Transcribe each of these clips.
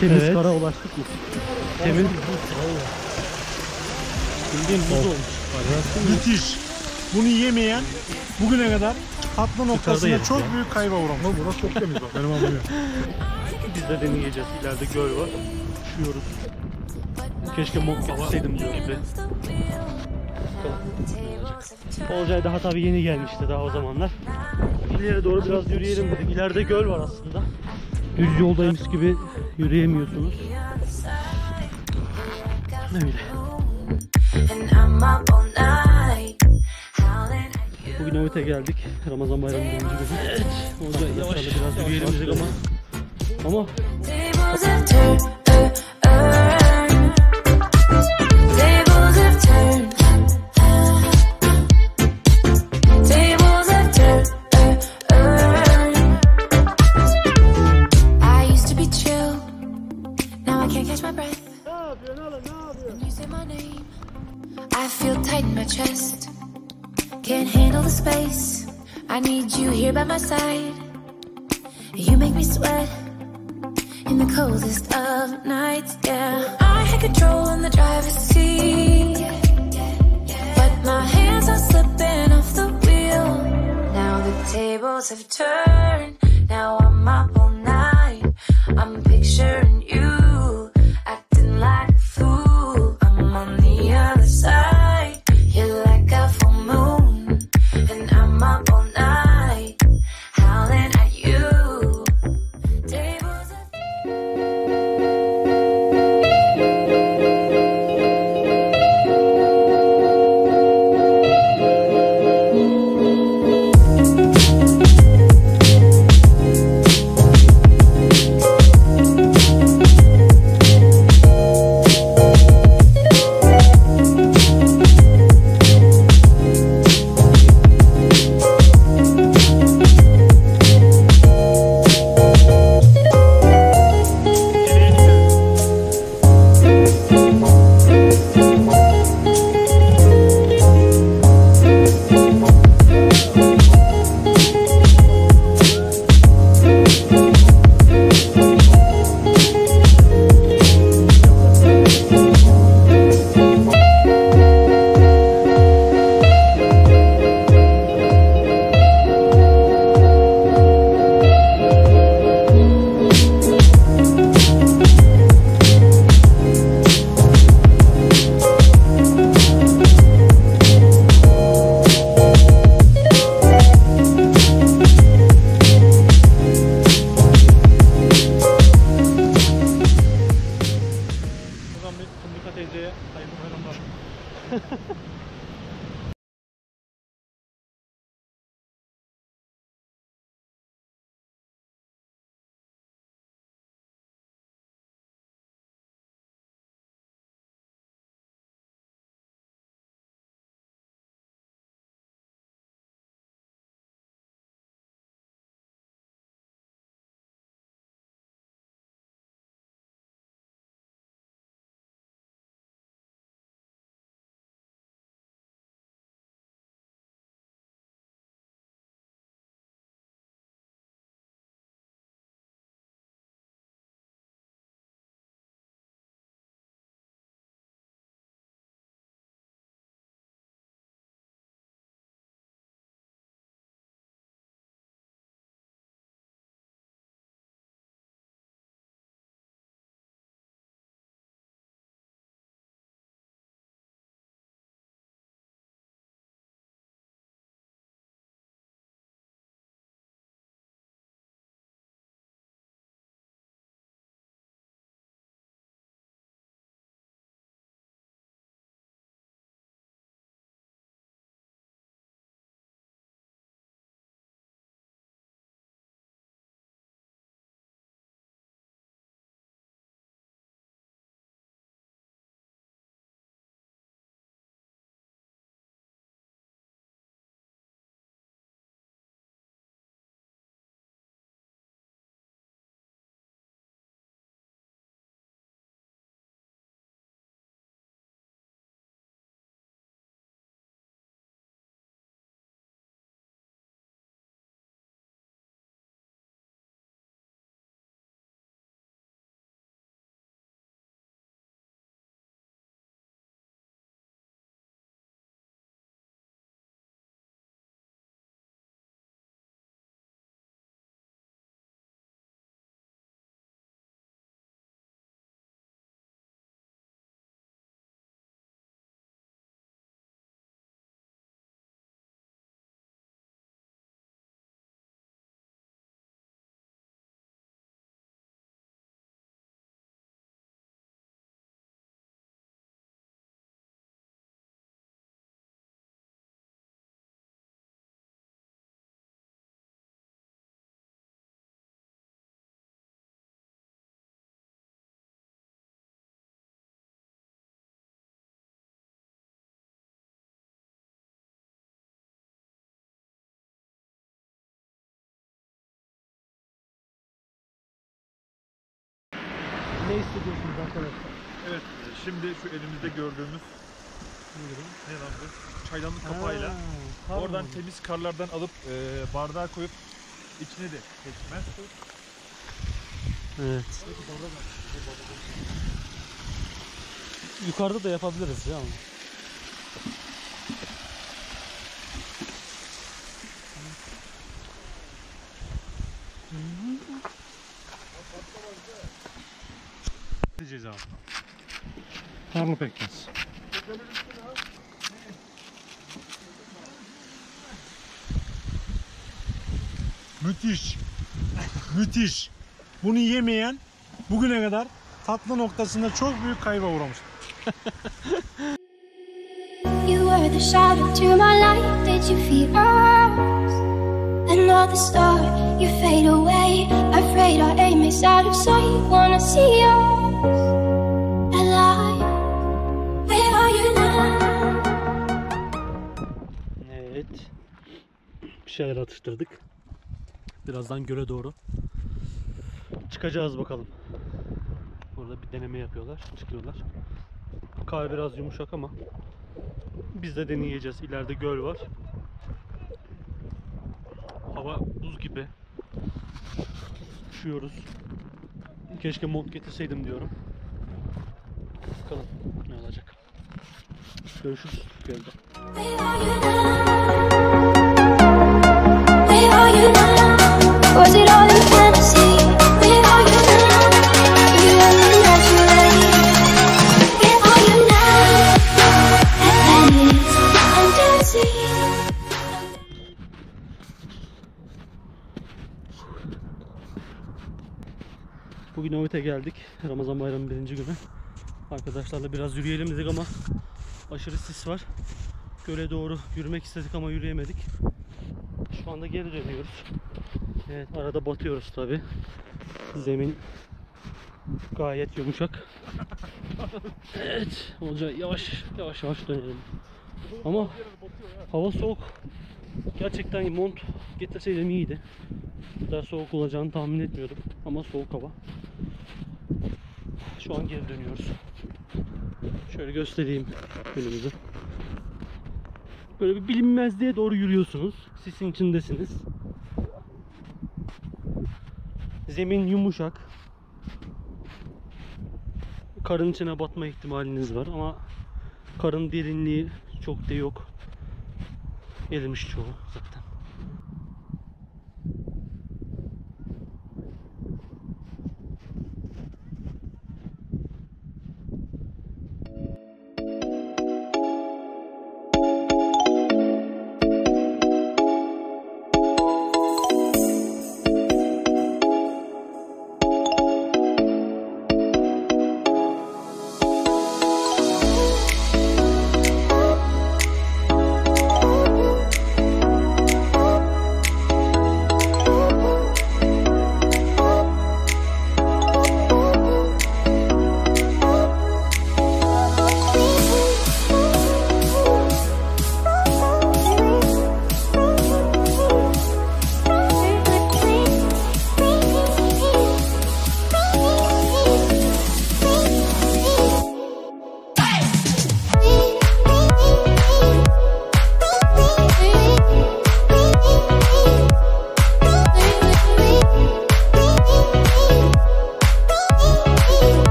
Temiz kara ulaştık mı? Temiz. Bildiğin buz olmuş. Müthiş. Bunu yemeyen bugüne kadar tatlı noktasında çok büyük kayba uğramış. Ama burası çok temiz bak, benim anlıyorum. Biz de deneyeceğiz. İleride göl var. Üşüyoruz. Keşke mont getirseydim diyor gibi. Olcay daha tabii yeni gelmişti daha o zamanlar. İleri doğru biraz yürüyelim dedik. İleride göl var aslında. Düz yoldaymış gibi yürüyemiyorsunuz. Öyle. Bugün OVİT'e geldik. Ramazan bayramı boyunca dedik. Evet. Olcay yavaş biraz yürüyelim dedik ama I feel tight in my chest. Can't handle the space. I need you here by my side. You make me sweat in the coldest of nights. Yeah, I had control in the driver's seat, but my hands are slipping off the wheel. Now the tables have turned. Now I'm up all night. I'm picturing you acting like a fool. I'm on the other side. You're like a full moon, and I'm up all night, howling at you. Tables have teyzeye hayırlı bayramlar. Ne hissediyorsunuz arkadaşlar? Evet, şimdi şu elimizde gördüğümüz ne lan bu? Çaydanlık kapağıyla oradan temiz karlardan alıp bardağa koyup içine de pekmez koyup. Evet. Yukarıda da yapabiliriz ya. Diyeceğiz abi. Karlı pekmez. Müthiş. Müthiş. Bunu yemeyen bugüne kadar tatlı noktasında çok büyük kayba uğramış. You were the shadow to my light. Did you feel us? Another star, you fade away. Afraid our aim is out of sight. Wanna see us alive. Where are you now? Evet. Bir şeyler atıştırdık. Birazdan göle doğru çıkacağız bakalım. Burada bir deneme yapıyorlar, çıkıyorlar. Kar biraz yumuşak ama biz de deneyeceğiz. İleride göl var. Hava buz gibi. Üşüyoruz. Keşke mont getirseydim diyorum. Bakalım ne olacak. Görüşürüz gölde. Where are you now? Where are you now? Was it all in fantasy? Where are you now? You were naturally. Where are you now? Atlantis, under sea. Bugün OVİT'e geldik. Ramazan bayramı 1. günü. Arkadaşlarla biraz yürüyelim dedik ama aşırı sis var. Göle doğru yürümek istedik ama yürüyemedik. Şu anda geri dönüyoruz. Evet, arada batıyoruz tabi. Zemin gayet yumuşak. Evet, olacak, yavaş yavaş dönelim. Ama hava soğuk. Gerçekten mont getirseydim iyiydi. Daha soğuk olacağını tahmin etmiyordum ama soğuk hava. Şu an geri dönüyoruz. Şöyle göstereyim önümüzü. Böyle bir bilinmezliğe doğru yürüyorsunuz. Sisin içindesiniz. Zemin yumuşak. Karın içine batma ihtimaliniz var ama karın derinliği çok da yok. Erimiş çoğu zaten.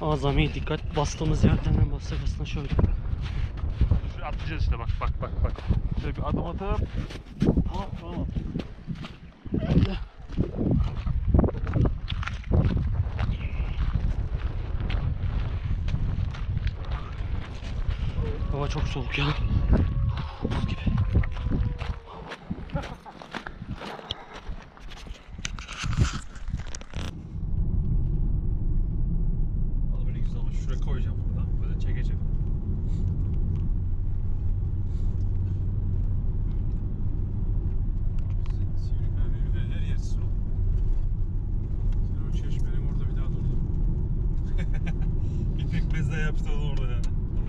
Azami dikkat, bastığımız yerden hemen bassak aslında şöyle. Şuraya atlayacağız işte, bak. Şöyle bir adım atıp. Tamam. Hava çok soğuk ya. Buz gibi. Vallahi böyle güzel olmuş. Şuraya koyacağım buradan. Böyle çekeceğim. SİVRİKAYA her yer su. Sen o çeşmenin orada bir daha durdun. Bir pekmez daha yaptı orada yani.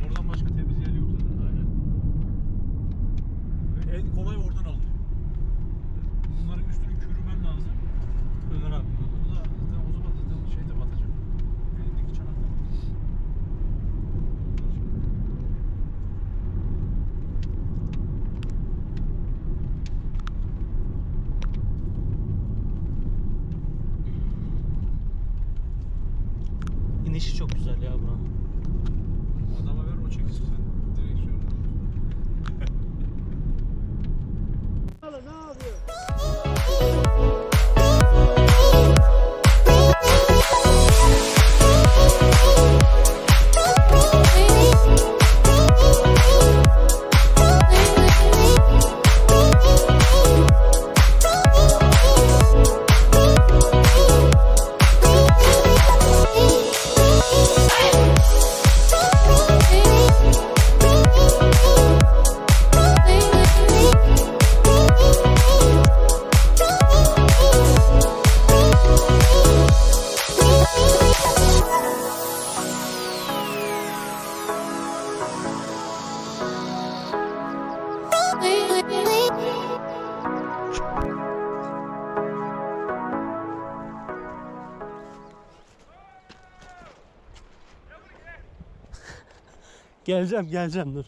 Oradan başka temiz yer yok zaten. Aynen. Ve en kolay oradan alınıyor. Bunların üstünü kürümen lazım. Ömer abi. O da zaten o zaman zaten şeyde batacak. Elindeki çanakta batacak. İnişi çok güzel ya buranın. Adama ver, o çekilsin sen. Direksiyonu. Geleceğim dur.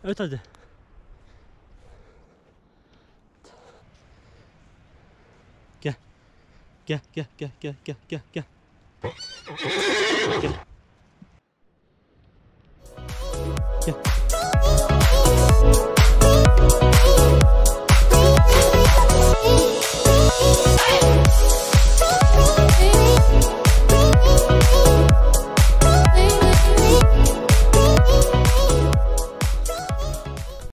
Evet hadi. Gel. Gel.